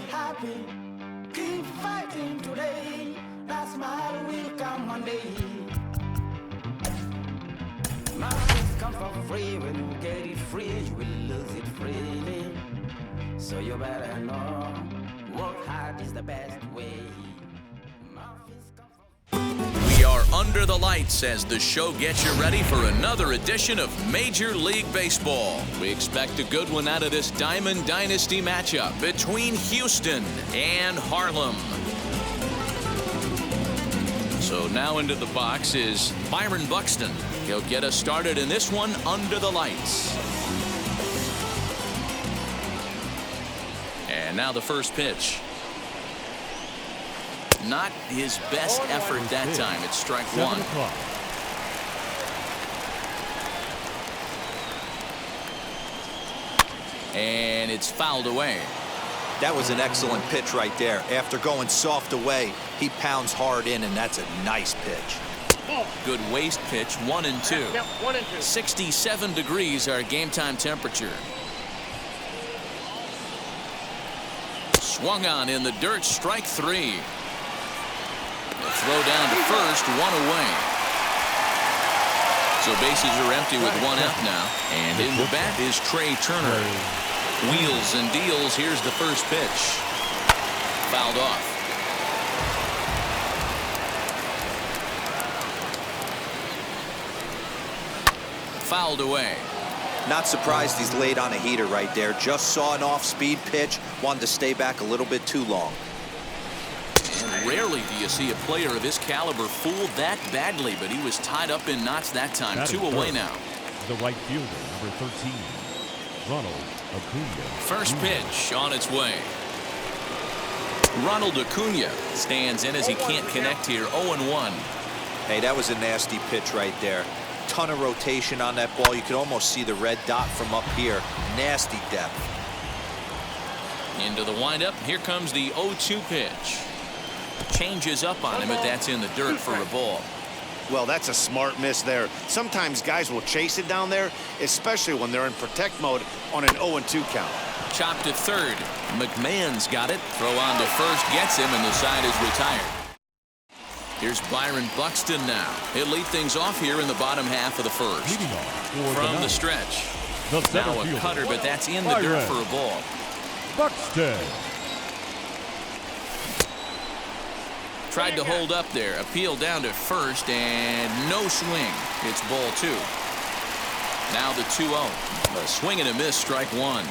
happy. Keep fighting today. That smile will come one day. Mountains come for free. When you get it free, you will lose it freely. So you better know, work hard is the best way. We are under the lights as the show gets you ready for another edition of Major League Baseball. We expect a good one out of this Diamond Dynasty matchup between Houston and Harlem. So now into the box is Byron Buxton. He'll get us started in this one under the lights. And now the first pitch. Not his best effort that time. It's strike one. And it's fouled away. That was an excellent pitch right there. After going soft away, he pounds hard in, and that's a nice pitch. Good waist pitch, 1-2. 67 degrees our game time temperature. Swung on in the dirt, strike three. Throw down to first, one away. So bases are empty with one out now. And in the bat is Trey Turner. Wheels and deals. Here's the first pitch. Fouled off. Fouled away. Not surprised he's laid on a heater right there. Just saw an off-speed pitch. Wanted to stay back a little bit too long. And rarely do you see a player of his caliber fooled that badly, but he was tied up in knots that time. That 2 away now. The right fielder, number 13, Ronald Acuna. First pitch on its way. Ronald Acuna stands in as he can't connect here. 0-1. Hey, that was a nasty pitch right there. Ton of rotation on that ball. You could almost see the red dot from up here. Nasty depth. Into the windup. Here comes the 0-2 pitch. Changes up on him, but that's in the dirt for a ball. Well, that's a smart miss there. Sometimes guys will chase it down there, especially when they're in protect mode on an 0-2 count. Chopped to third. McMahon's got it. Throw on to first, gets him, and the side is retired. Here's Byron Buxton now. He'll lead things off here in the bottom half of the first. From the stretch. Now a cutter, but that's in the dirt for a ball. Buxton. Tried to hold up there. Appeal down to first, and no swing. It's ball two. Now the 2-0. A swing and a miss, strike one.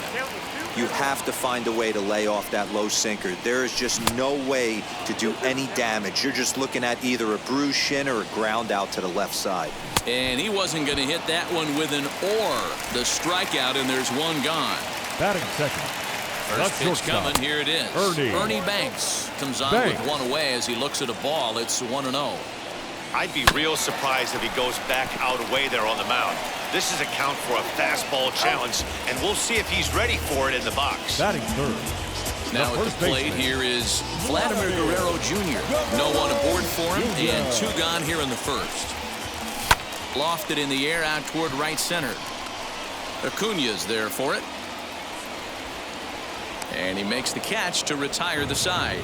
You have to find a way to lay off that low sinker. There is just no way to do any damage. You're just looking at either a bruised shin or a ground out to the left side. And he wasn't going to hit that one with an or. The strikeout, and there's one gone. Batting second. First pitch coming. Here it is. Ernie Banks comes on with one away as he looks at a ball. It's 1-0. I'd be real surprised if he goes back out away there on the mound. This is a count for a fastball challenge, and we'll see if he's ready for it in the box. Batting third. Now at the plate here is Vladimir Guerrero Jr. No one aboard for him, and 2 gone here in the first. Lofted in the air out toward right center. Acuna's there for it. And he makes the catch to retire the side.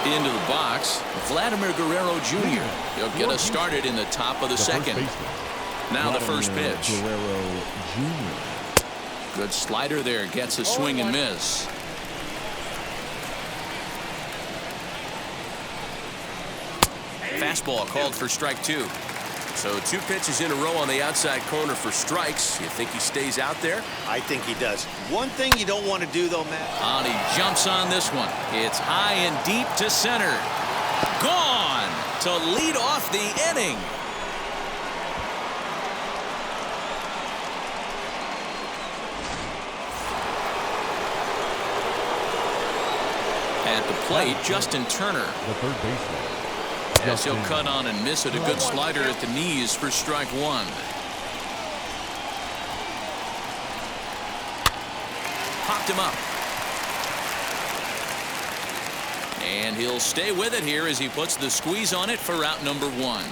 Into the box, Vladimir Guerrero Jr. He'll get us started in the top of the second. Now the first pitch. Guerrero Jr. Good slider there, gets a swing and miss. Fastball called for strike 2. So 2 pitches in a row on the outside corner for strikes. You think he stays out there? I think he does. One thing you don't want to do, though, Matt. And he jumps on this one. It's high and deep to center. Gone to lead off the inning. At the plate, Justin Turner. The third baseman. As he'll cut on and miss it. A good slider at the knees for strike 1. Popped him up. And he'll stay with it here as he puts the squeeze on it for out number 1.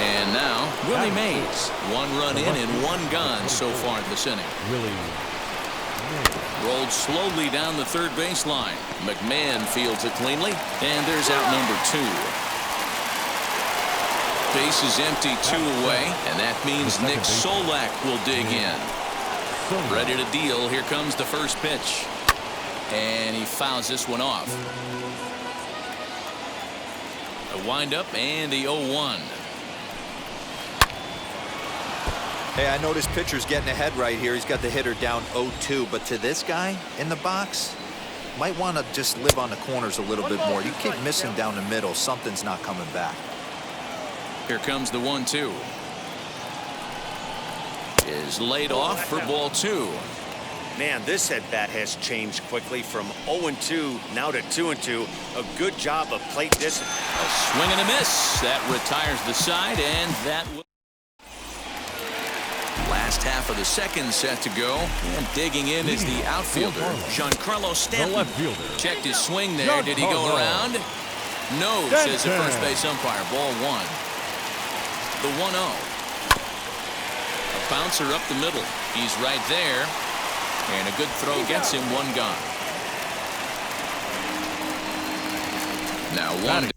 And now, Willie Mays. 1 run in and 1 gone so far this inning. Rolled slowly down the third baseline. McMahon fields it cleanly, and there's out number 2. Base is empty, 2 away, and that means Nick Solak will dig in. Ready to deal. Here comes the first pitch. And he fouls this one off. A windup and the 0-1. Hey, I noticed pitcher's getting ahead right here. He's got the hitter down 0-2, but to this guy in the box, might want to just live on the corners a little bit more. You keep missing down the middle, something's not coming back. Here comes the 1-2. Is laid off for ball 2. Man, this at-bat has changed quickly from 0-2 now to 2-2. A good job of plate discipline. A swing and a miss. That retires the side, and that will. Last half of the second set to go, and digging in is the outfielder, Giancarlo Stanton. Checked his swing there. Did he go around? No, says the first base umpire. Ball 1. The 1-0. A bouncer up the middle. He's right there, and a good throw gets him 1 gone. Now 1.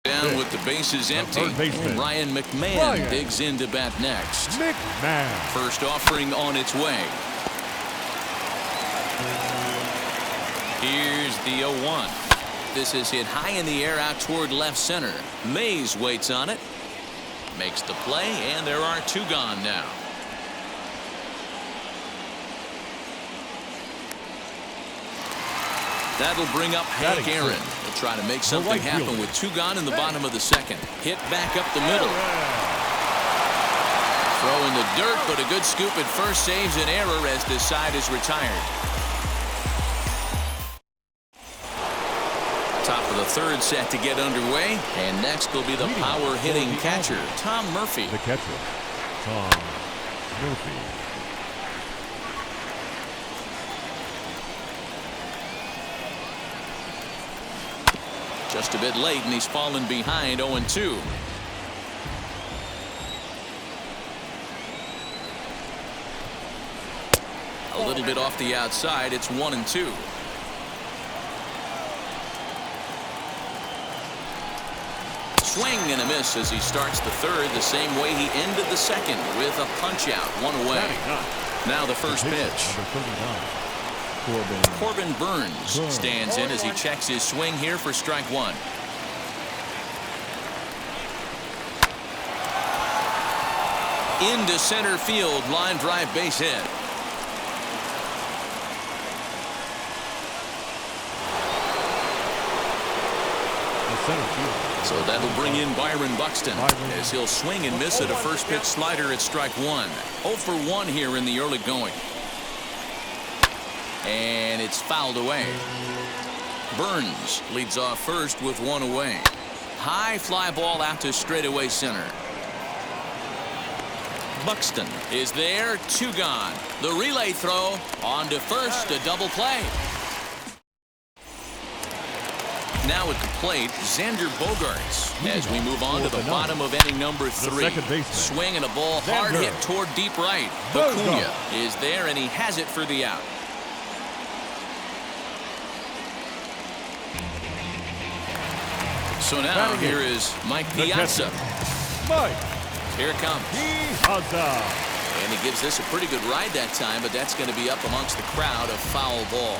Down with the bases empty. Ryan McMahon digs in to bat next. First offering on its way. Here's the 0-1. This is hit high in the air out toward left center. Mays waits on it. Makes the play, and there are 2 gone now. That'll bring up Hank Aaron. He'll try to make something happen with 2 gone in the bottom of the second. Hit back up the middle. Throw in the dirt, but a good scoop at first saves an error as this side is retired. Top of the third set to get underway, and next will be the power hitting catcher, Tom Murphy. The catcher, Tom Murphy. Just a bit late, and he's fallen behind 0-2. A little bit off the outside. It's 1-2. Swing and a miss as he starts the third the same way he ended the second with a punch out, 1 away. Now the first pitch. Corbin Burns stands in as he checks his swing here for strike 1. Into center field, line drive base hit. So that'll bring in Byron Buxton as he'll swing and miss at a first pitch slider at strike 1. 0 for 1 here in the early going. And it's fouled away. Burns leads off first with 1 away. High fly ball out to straightaway center. Buxton is there, 2 gone. The relay throw on to first, a double play. Now at the plate, Xander Bogaerts as we move on to the bottom of inning number 3. Swing and a ball hard hit toward deep right. Acuna is there, and he has it for the out. So now here is Mike Piazza. Here it comes. And he gives this a pretty good ride that time, but that's going to be up amongst the crowd, a foul ball.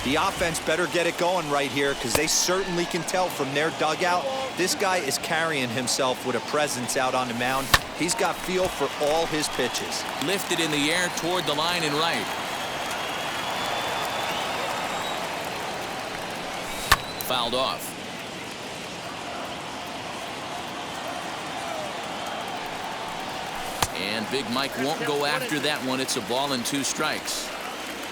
The offense better get it going right here, because they certainly can tell from their dugout this guy is carrying himself with a presence out on the mound. He's got feel for all his pitches. Lifted in the air toward the line and right. Fouled off. And Big Mike won't go after that one. It's a ball and 2 strikes.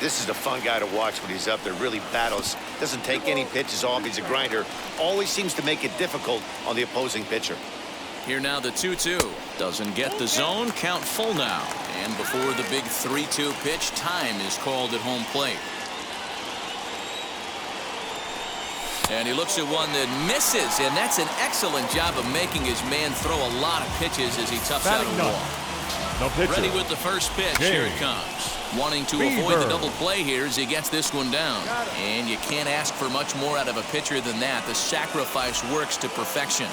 This is a fun guy to watch when he's up there. Really battles. Doesn't take any pitches off. He's a grinder. Always seems to make it difficult on the opposing pitcher. Here now the 2-2. Doesn't get the zone. Count full now. And before the big 3-2 pitch, time is called at home plate. And he looks at one that misses, and that's an excellent job of making his man throw a lot of pitches as he toughs out a wall. No pitcher. Ready with the first pitch. Here it comes. Wanting to avoid the double play here as he gets this one down. And you can't ask for much more out of a pitcher than that. The sacrifice works to perfection.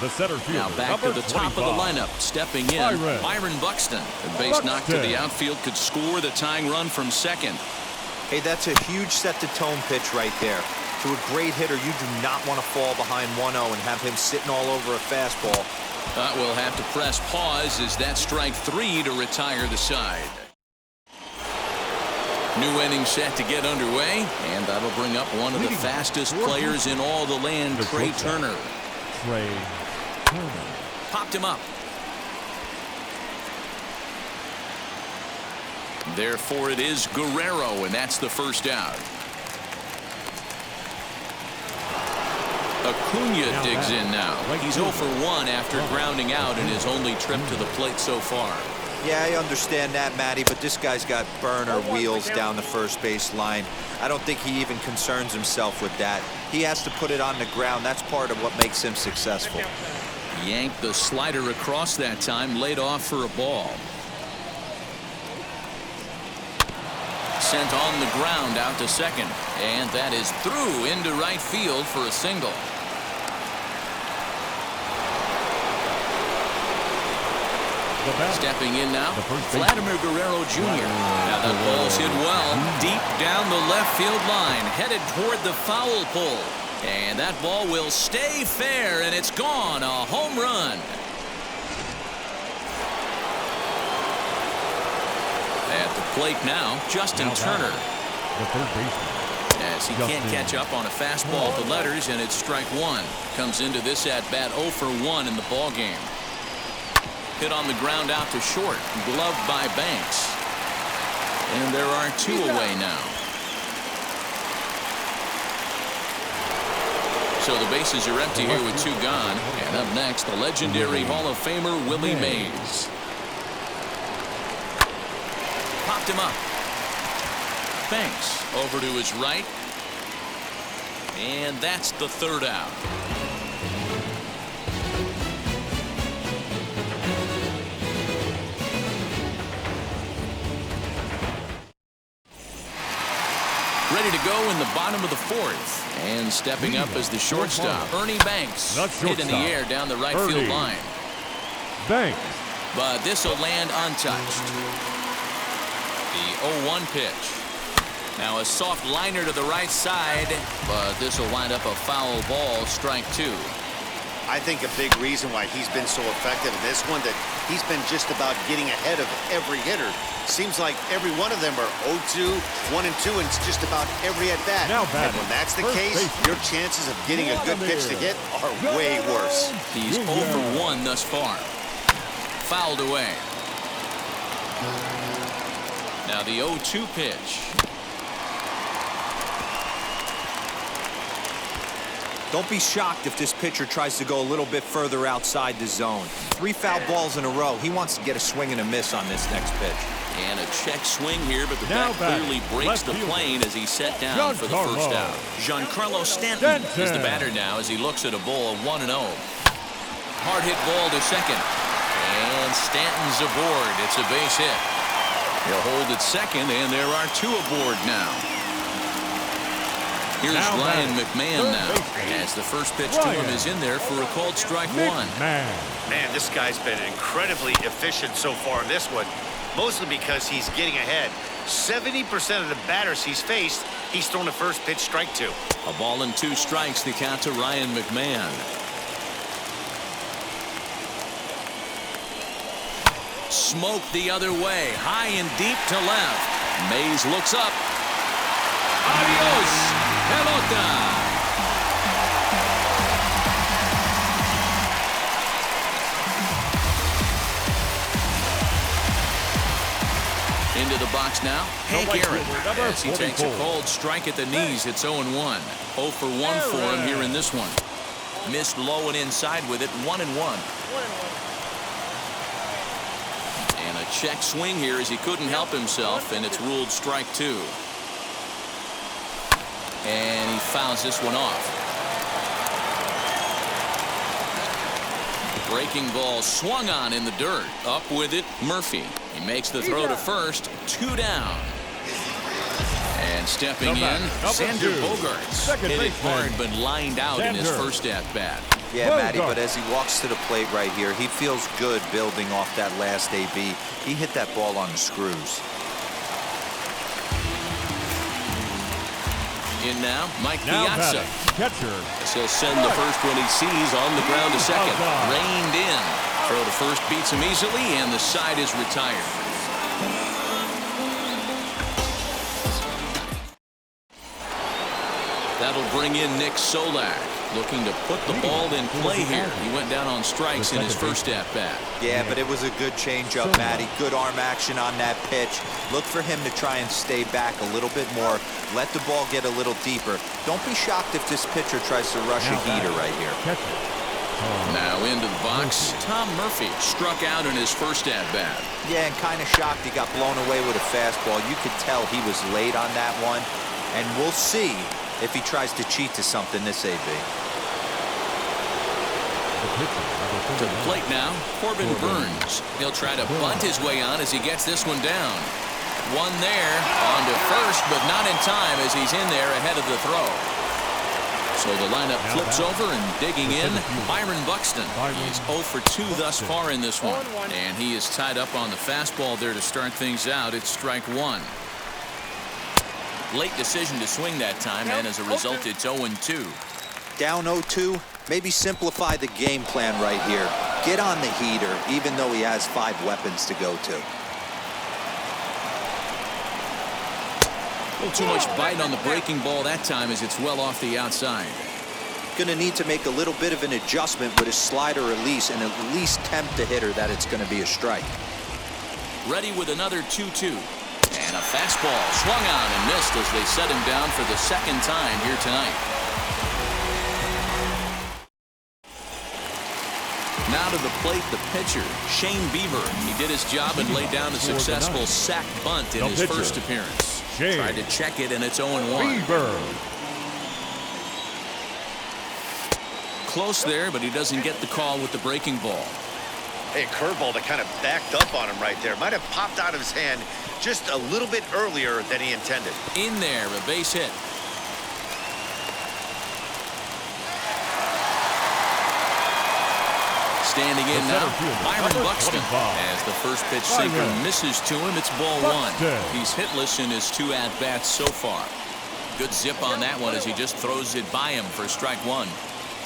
The center fielder, now back to the top of the lineup. Stepping in, Byron Buxton. The base knock to the outfield could score the tying run from second. Hey, that's a huge set-the-tone pitch right there. To a great hitter, you do not want to fall behind 1-0 and have him sitting all over a fastball. We'll have to press pause as that strike 3 to retire the side. New inning set to get underway, and that'll bring up one of the fastest players in all the land, Trey Turner. Popped him up. Therefore, it is Guerrero, and that's the first out. Acuna digs in now. He's 0 for 1 after grounding out in his only trip to the plate so far. Yeah, I understand that, Matty, but this guy's got burner wheels down the first base line. I don't think he even concerns himself with that. He has to put it on the ground. That's part of what makes him successful. Yanked the slider across that time, laid off for a ball. Sent on the ground out to second, and that is through into right field for a single. Stepping in now, Vladimir Guerrero Jr. Now that ball's hit well, deep down the left field line, headed toward the foul pole. And that ball will stay fair, and it's gone. A home run. At the plate now, Justin Turner. The third baseman. As he can't catch up on a fastball at the letters, and it's strike 1. Comes into this at-bat 0 for 1 in the ball game. Hit on the ground out to short, gloved by Banks. And there are 2 away now. So the bases are empty here with 2 gone. And up next, the legendary Hall of Famer Willie Mays. Popped him up. Banks over to his right. And that's the third out. Ready to go in the bottom of the 4th. And stepping up as the shortstop, Ernie Banks. Hit in the air down the right field line. Banks. But this will land untouched. The 0-1 pitch. Now a soft liner to the right side, but this will wind up a foul ball, strike 2. I think a big reason why he's been so effective in this one, that he's been just about getting ahead of every hitter. Seems like every one of them are 0-2, 1-2, and it's just about every at-bat. And when that's the case, your chances of getting a good pitch to hit are way worse. He's 0 for 1 thus far. Fouled away. Now the 0-2 pitch. Don't be shocked if this pitcher tries to go a little bit further outside the zone. 3 foul balls in a row. He wants to get a swing and a miss on this next pitch. And a check swing here, but the bat clearly breaks the plane as he's set down for the first out. Giancarlo Stanton is the batter now as he looks at a ball of 1-0. Hard hit ball to second. And Stanton's aboard. It's a base hit. He'll hold at second, and there are 2 aboard now. Here's Ryan McMahon now, as the first pitch to him is in there for a called strike 1. Man, this guy's been incredibly efficient so far in this one, mostly because he's getting ahead. 70% of the batters he's faced, he's thrown the first pitch, strike 2. A ball and 2 strikes, the count to Ryan McMahon. Smoke the other way, high and deep to left. Mays looks up. Adios, pelota. Into the box now, Hank Aaron, as he takes a cold strike at the knees. It's 0-1. 0 for 1 for him here in this one. Missed low and inside with it, 1-1. And a check swing here as he couldn't help himself, and it's ruled strike 2. And he fouls this one off. Breaking ball swung on in the dirt. Up with it, Murphy. He makes the throw to first. 2 down. And stepping in, Xander Bogaerts. Hit it hard but lined out in his first at-bat. Yeah, Matty, but as he walks to the plate right here, he feels good building off that last AB. He hit that ball on the screws. In now, Mike Piazza. Catcher. He'll send the first one he sees on the ground to second. Reined in. Throw to first beats him easily, and the side is retired. That'll bring in Nick Solak, looking to put the ball in play here. He went down on strikes in his first at-bat. Yeah, but it was a good changeup, Matty. Good arm action on that pitch. Look for him to try and stay back a little bit more. Let the ball get a little deeper. Don't be shocked if this pitcher tries to rush a heater right here. Now into the box, Tom Murphy struck out in his first at-bat. Yeah, and kind of shocked he got blown away with a fastball. You could tell he was late on that one. And we'll see if he tries to cheat to something this AB. To the plate now, Corbin Burns. He'll try to bunt his way on as he gets this one down. One there, on to first, but not in time as he's in there ahead of the throw. So the lineup flips over and digging in, Byron Buxton. He's 0 for 2 thus far in this one. And he is tied up on the fastball there to start things out. It's strike 1. Late decision to swing that time, and as a result, it's 0-2. Down 0-2, maybe simplify the game plan right here. Get on the heater, even though he has 5 weapons to go to. A little too much bite on the breaking ball that time as it's well off the outside. Going to need to make a little bit of an adjustment with his slider release and at least tempt the hitter that it's going to be a strike. Ready with another 2-2. And a fastball swung on and missed as they set him down for the second time here tonight. Now to the plate, the pitcher, Shane Bieber. He did his job and laid down a successful sac bunt in his first appearance. Tried to check it, and it's 0-1. Close there, but he doesn't get the call with the breaking ball. Hey, curveball that kind of backed up on him right there. Might have popped out of his hand just a little bit earlier than he intended. In there, a base hit. Standing in now, Byron Buxton. As the first pitch sinker misses to him, it's ball 1. He's hitless in his 2 at-bats so far. Good zip on that one as he just throws it by him for strike 1.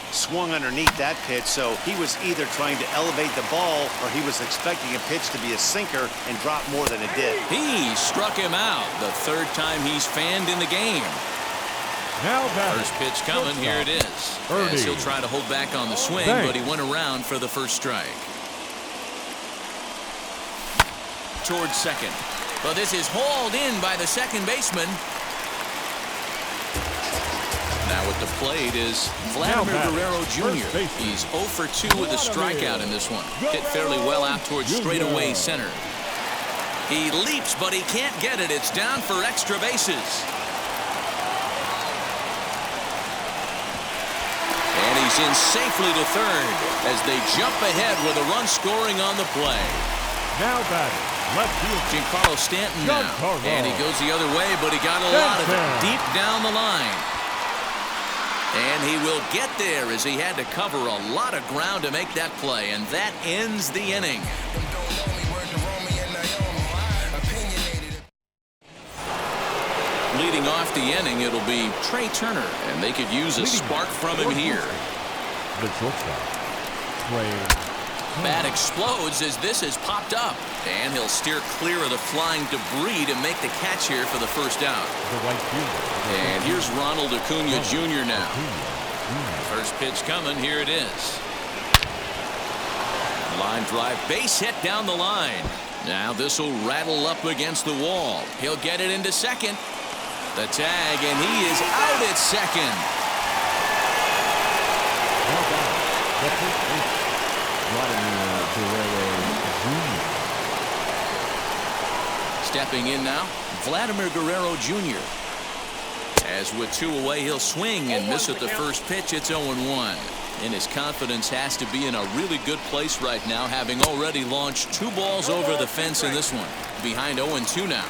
Swung underneath that pitch, so he was either trying to elevate the ball or he was expecting a pitch to be a sinker and drop more than it did. He struck him out the 3rd time he's fanned in the game. First pitch coming, here it is. As he'll try to hold back on the swing, but he went around for the first strike. Towards second. But this is hauled in by the second baseman. Now at the plate is Vladimir Guerrero Jr. He's 0 for 2 with a strikeout in this one. Hit fairly well out towards straightaway center. He leaps, but he can't get it. It's down for extra bases. And he's in safely to third as they jump ahead with a run scoring on the play. Now batting, left field, Giancarlo Stanton now. And he goes the other way, but he got a lot of it deep down the line. And he will get there as he had to cover a lot of ground to make that play. And that ends the inning. Leading off the inning, it'll be Trey Turner. And they could use a spark from him here. The shortstop, Trey. Bat explodes as this has popped up. And he'll steer clear of the flying debris to make the catch here for the first out. The right fielder. And here's Ronald Acuna Jr. now. First pitch coming. Here it is. Line drive, base hit down the line. Now this will rattle up against the wall. He'll get it into second. The tag, and he is out at second. Stepping in now, Vladimir Guerrero Jr. As with 2 away, he'll swing and miss at the first pitch. It's 0-1. And his confidence has to be in a really good place right now, having already launched 2 balls over the fence in this one. Behind 0-2 now.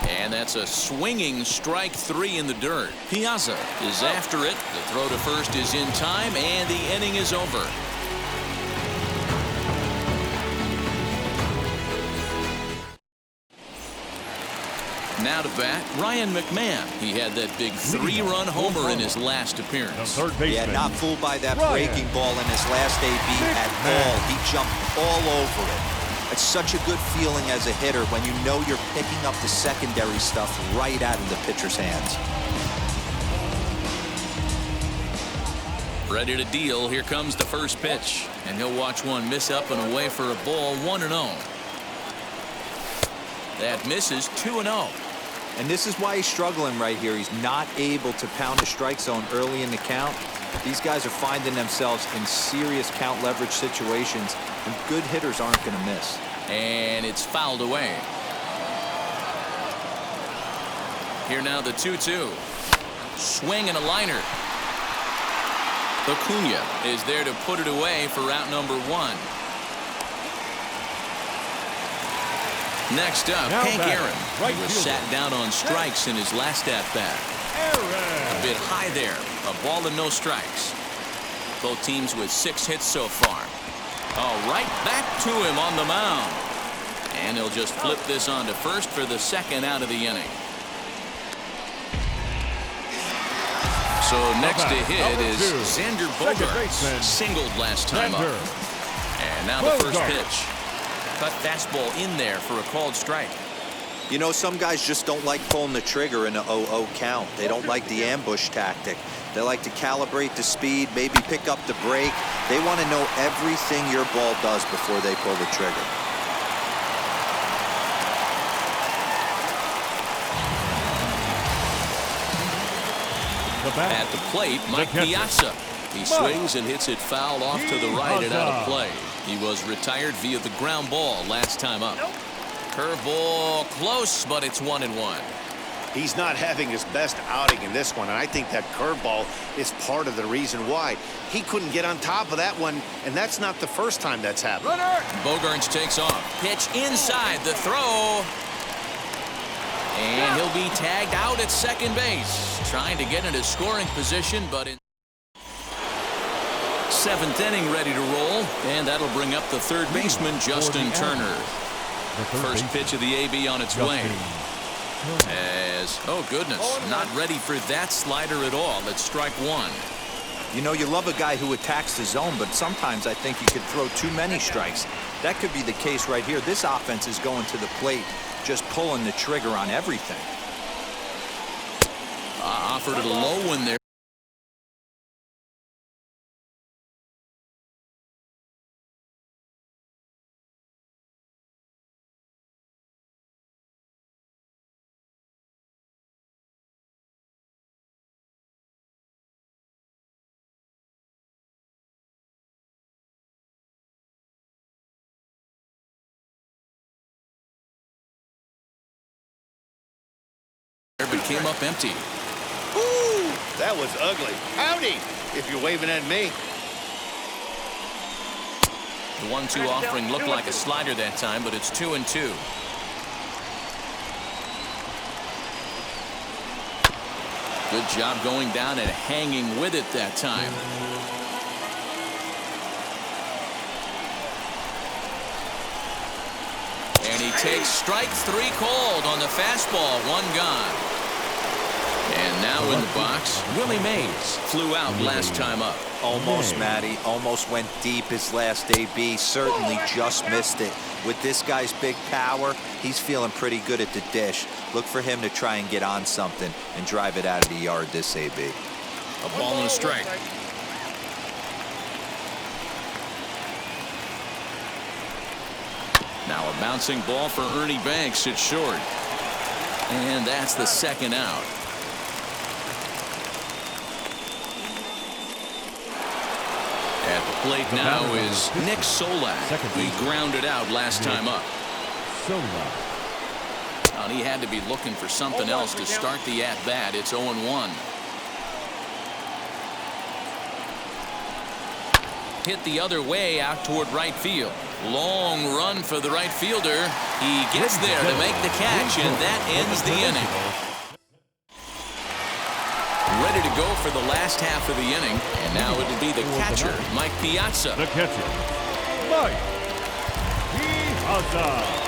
And that's a swinging strike 3 in the dirt. Piazza is after it. The throw to first is in time, and the inning is over. Now to bat, Ryan McMahon. He had that big 3-run homer in his last appearance. Yeah, not fooled by that breaking ball in his last AB at all. He jumped all over it. It's such a good feeling as a hitter when you know you're picking up the secondary stuff right out of the pitcher's hands. Ready to deal. Here comes the first pitch. And he'll watch one miss up and away for a ball. 1-0. That misses. 2-0. And this is why he's struggling right here. He's not able to pound the strike zone early in the count. These guys are finding themselves in serious count leverage situations, and good hitters aren't going to miss. And it's fouled away. Here now the 2-2. Swing and a liner. Acuna is there to put it away for out number 1. Next up, Hank Aaron. He was sat down on strikes in his last at-bat. A bit high there. A ball and no strikes. Both teams with 6 hits so far. Oh, right back to him on the mound. And he'll just flip this on to first for the second out of the inning. So next to hit is Xander Bogaerts. Singled last time up. And now the first pitch. Cut fastball in there for a called strike. You know, some guys just don't like pulling the trigger in an 0-0 count. They don't like the ambush tactic. They like to calibrate the speed, maybe pick up the break. They want to know everything your ball does before they pull the trigger. At the plate, Mike Piazza. He swings and hits it foul off to the right and out of play. He was retired via the ground ball last time up. Curveball close, but it's 1-1. He's not having his best outing in this one, and I think that curveball is part of the reason why. He couldn't get on top of that one, and that's not the first time that's happened. Bogaerts takes off. Pitch inside the throw. And he'll be tagged out at second base. Trying to get into scoring position, but in 7th inning ready to roll. And that'll bring up the third baseman, Justin Turner. First pitch of the AB on its way. As, oh goodness, not ready for that slider at all. It's strike 1. You know, you love a guy who attacks the zone, but sometimes I think you could throw too many strikes. That could be the case right here. This offense is going to the plate, just pulling the trigger on everything. Offered it a low one there. But came up empty. Ooh, that was ugly. Howdy, if you're waving at me. The 1-2 offering looked like a slider that time, but it's 2-2. Good job going down and hanging with it that time. And he takes strike 3 called on the fastball. 1 gone. And now in the box, Willie Mays flew out last time up. Almost, Matty. Almost went deep his last AB. Certainly just missed it. With this guy's big power, he's feeling pretty good at the dish. Look for him to try and get on something and drive it out of the yard this AB. A ball and a strike. Now a bouncing ball for Ernie Banks at short. And that's the second out. At the Plate now is Nick Solak. We grounded out last time up. And he had to be looking for something else to start the at-bat. It's 0-1. Hit the other way out toward right field. Long run for the right fielder. He gets there to make the catch, and that ends the inning. Ready to go for the last half of the inning, and now it'll be the catcher, Mike Piazza. The catcher, Mike Piazza.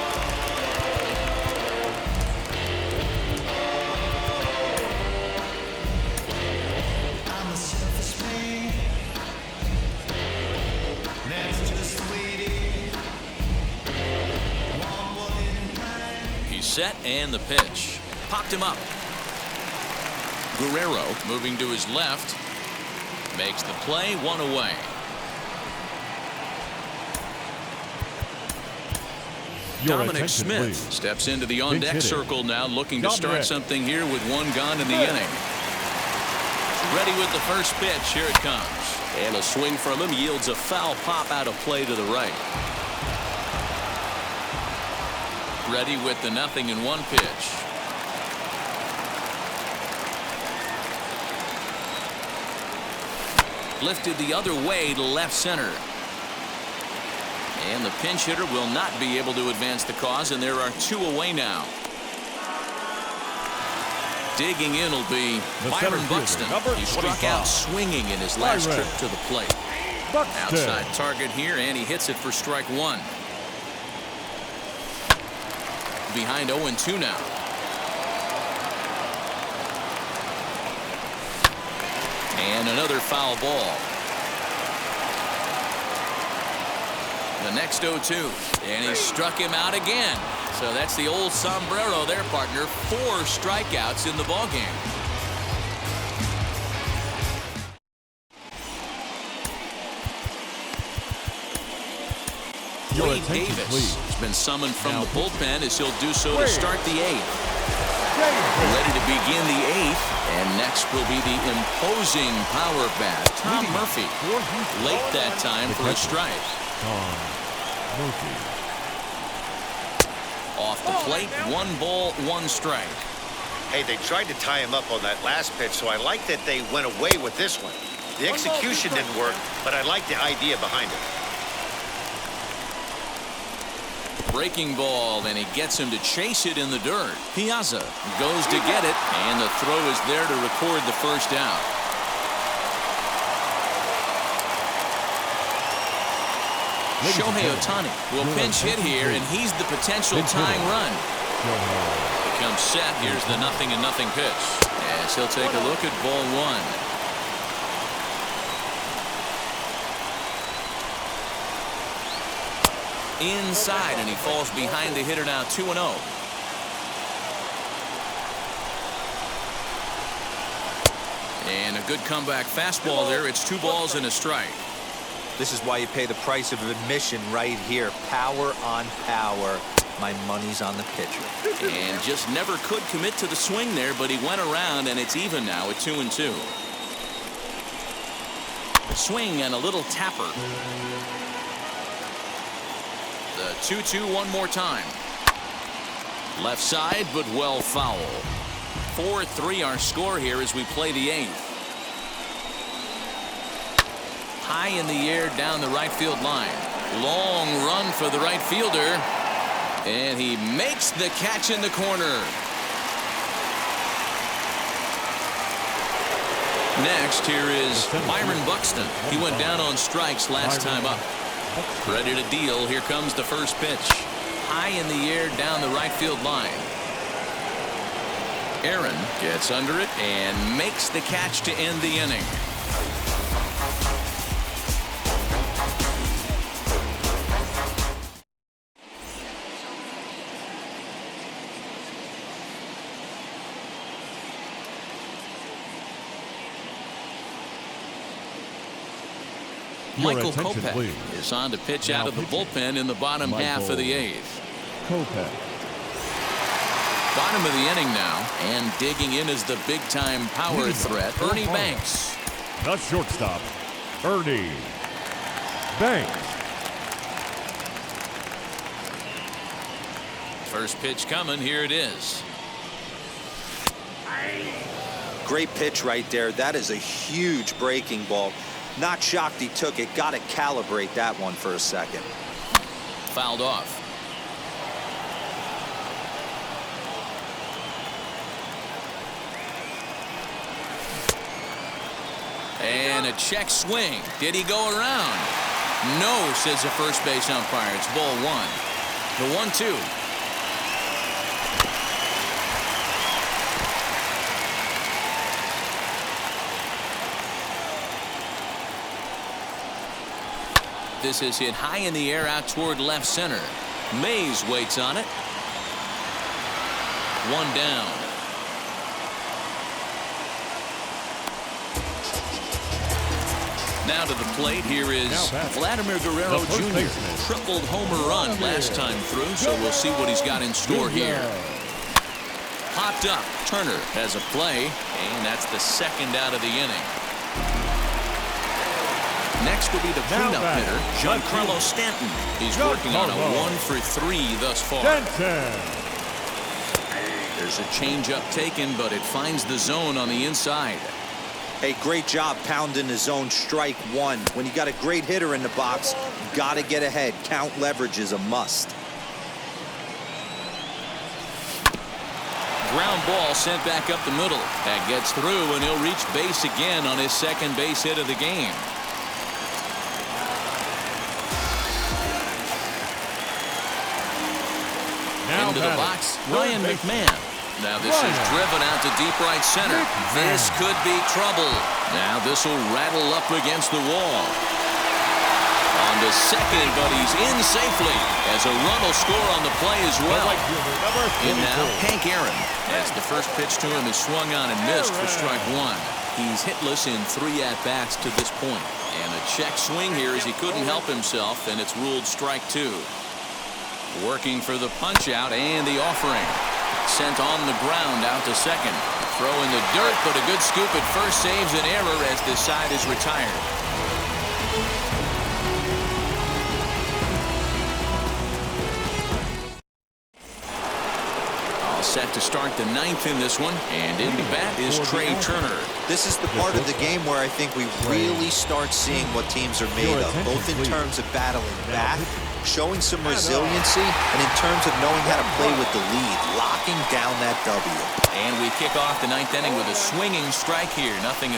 Set and the pitch. Popped him up. Guerrero moving to his left. Makes the play, one away. Dominic Smith steps into the on-deck circle now, looking to start something here with one gone in the inning. Ready with the first pitch. Here it comes. And a swing from him yields a foul pop out of play to the right. Ready with the 0-1 pitch. Lifted the other way to left center. And the pinch hitter will not be able to advance the cause, and there are two away now. Digging in will be Byron Buxton. He struck out swinging in his last trip to the plate. Outside target here, and he hits it for strike one. Behind 0-2 now. And another foul ball. The next 0-2. And he struck him out again. So that's the old sombrero there, partner. 4 strikeouts in the ballgame. Wade Davis has been summoned from the bullpen as he'll do so to start the 8th. Ready to begin the 8th, and next will be the imposing power bat, Tom Murphy. Late that time for a strike. Off the plate, 1 ball, 1 strike. Hey, they tried to tie him up on that last pitch, so I like that they went away with this one. The execution didn't work, but I like the idea behind it. Breaking ball, and he gets him to chase it in the dirt. Piazza goes to get it, and the throw is there to record the first out. Shohei Ohtani will pinch hit here, and he's the potential tying run. He comes set. Here's the 0-0 pitch. As he'll take a look at ball 1. Inside, and he falls behind the hitter now, 2-0. And a good comeback fastball there. It's 2 balls and a strike. This is why you pay the price of admission right here. Power on power. My money's on the pitcher. And just never could commit to the swing there, but he went around, and it's even now at 2-2. Swing and a little tapper. The 2-2 one more time. Left side, but well foul. 4-3 our score here as we play the 8th. High in the air down the right field line. Long run for the right fielder. And he makes the catch in the corner. Next, here is Byron Buxton. He went down on strikes last time up. Ready to deal. Here comes the first pitch. High in the air down the right field line. Aaron gets under it and makes the catch to end the inning. Michael Kopech is on to pitch out of the bullpen in the bottom half of the 8th. Bottom of the inning now, and digging in is the big-time power threat, Ernie Banks. The shortstop, Ernie Banks. First pitch coming. Here it is. Great pitch right there. That is a huge breaking ball. Not shocked he took it. Got to calibrate that one for a second. Fouled off. And a check swing. Did he go around? No, says the first base umpire. It's ball one. The 1-2. This is hit high in the air out toward left center. Mays waits on it. One down. Now to the plate, here is Vladimir Guerrero Jr. Tripled homer run last time through, so we'll see what he's got in store here. Popped up. Turner has a play, and that's the second out of the inning. Next will be the cleanup hitter, Giancarlo Stanton. He's working on a 1-for-3 thus far. There's a changeup taken, but it finds the zone on the inside. Hey, great job pounding the zone. Strike one. When you got a great hitter in the box, got to get ahead. Count leverage is a must. Ground ball sent back up the middle. That gets through, and he'll reach base again on his second base hit of the game. Into the box, Ryan McMahon. Now this is driven out to deep right center. This could be trouble. Now this will rattle up against the wall. On to second, but he's in safely as a run will score on the play as well. And now Hank Aaron, as the first pitch to him is swung on and missed for strike one. He's hitless in 3 at-bats to this point. And a check swing here as he couldn't help himself, and it's ruled strike two. Working for the punch out and the offering. Sent on the ground out to second. Throw in the dirt, but a good scoop at first saves an error as this side is retired. All set to start the 9th in this one, and in the bat is Trey Turner. This is the part of the game where I think we really start seeing what teams are made of, both in terms of battling back, showing some resiliency, and in terms of knowing how to play with the lead, locking down that W. And we kick off the 9th inning with a swinging strike here, 0-1.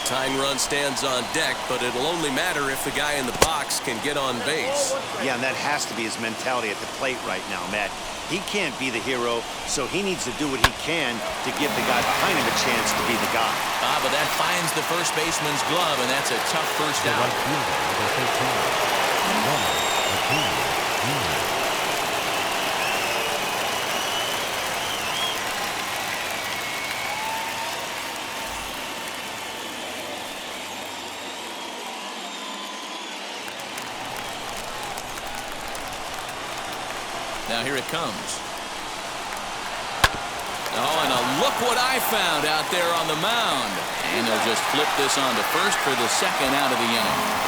Tying run stands on deck, but it'll only matter if the guy in the box can get on base. Yeah, and that has to be his mentality at the plate right now, Matt. He can't be the hero, so he needs to do what he can to give the guy behind him a chance to be the guy. But that finds the first baseman's glove, and that's a tough first out. Now here it comes. Oh, and look what I found out there on the mound. And they'll just flip this on to first for the second out of the inning.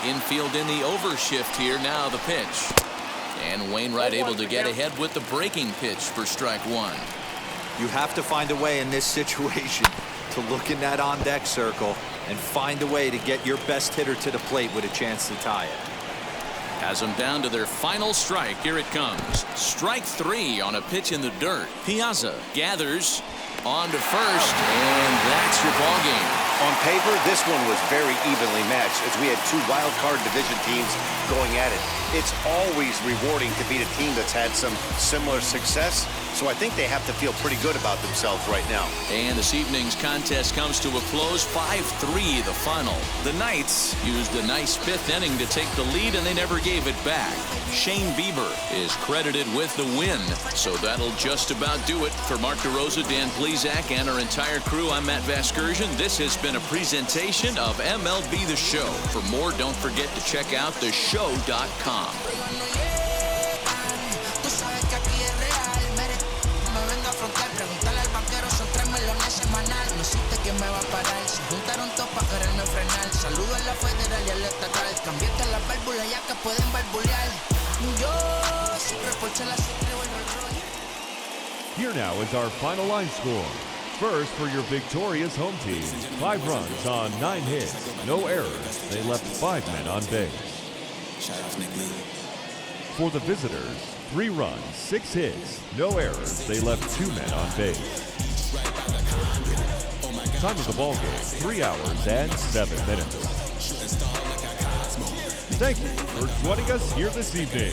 Infield in the overshift here. Now the pitch. And Wainwright able to get ahead with the breaking pitch for strike one. You have to find a way in this situation to look in that on-deck circle and find a way to get your best hitter to the plate with a chance to tie it. Has them down to their final strike. Here it comes. Strike three on a pitch in the dirt. Piazza gathers on to first, and that's your ball game. On paper, this one was very evenly matched as we had two wild card division teams going at it. It's always rewarding to beat a team that's had some similar success, so I think they have to feel pretty good about themselves right now. And this evening's contest comes to a close, 5-3 the final. The Knights used a nice fifth inning to take the lead, and they never gave it back. Shane Bieber is credited with the win. So that'll just about do it. For Mark DeRosa, Dan Plesac, and our entire crew, I'm Matt Vasgersian. This has been a presentation of MLB The Show. For more, don't forget to check out theshow.com. Saludo a la federal y al estatal. Cambiaste la válvula ya que pueden barbulear. Yo siempre porché la sangre o el rollo. Here now is our final line score. First, for your victorious home team, 5 runs on 9 hits, no errors. They left 5 men on base. For the visitors, 3 runs, 6 hits, no errors. They left 2 men on base. Time of the ball game, 3 hours and 7 minutes. Thank you for joining us here this evening.